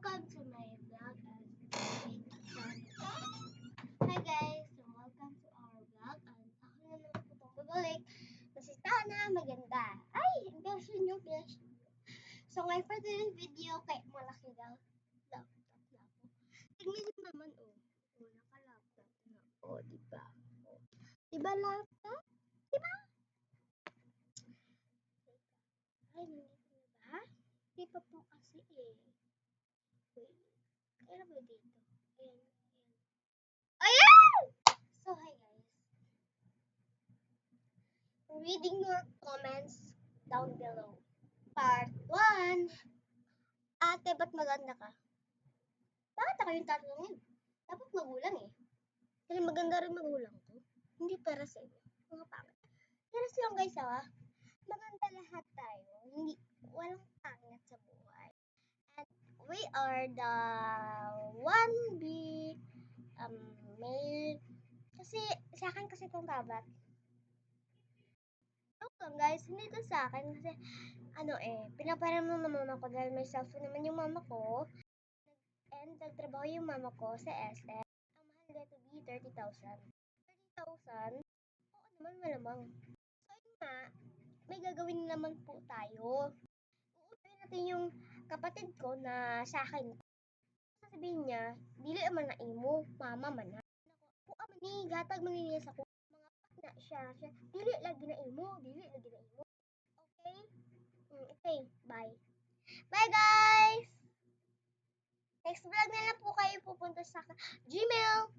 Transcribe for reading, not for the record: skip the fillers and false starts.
welcome to my vlog. Hi guys, so welcome to our vlog. Ako na naman po itong babalik. Kasi sana maganda. Ay, impression nyo, guys. So ngayon for today's video, kay malaki daw. Laptop na po. Tingnan nyo naman, oh. Naka-laptop na. Oh, diba? Oh. Diba laptop? Diba? Ay, nandito na ba? Di pa po kasi eh. Wait. Kaya ba dito? Ayan. Ayan! So, hi guys. Reading your comments down below. Part 1. Ate, ba't maganda ka? Bakit ako yung tatanungin? Dapat magulang eh. Kasi maganda rin magulang ko. Hindi para sa inyo. Mga pangit. Pero silang guys maganda lahat tayo. Hindi, walang pangit sa buhay. And we are the 1B male. Kasi sa akin kasi itong tablet. Lang guys, hindi ito sa akin kasi pinaparam ng mama ko dahil may cellphone naman yung mama ko and nagtrabaho yung mama ko sa SM. Ang mahal nito be 30,000. 30,000? Oo naman malamang. So yun nga, may gagawin naman po tayo. Uutuin natin yung kapatid ko na sa akin. Sasabihin niya, dili man na imo, mama man na. Ako, ni gatag maniniya sa ko. Na siya, dili lagi na imo, dili lagi na imo. Okay? Okay, bye. Bye guys! Next vlog na lang po kayo pupunta sa Gmail.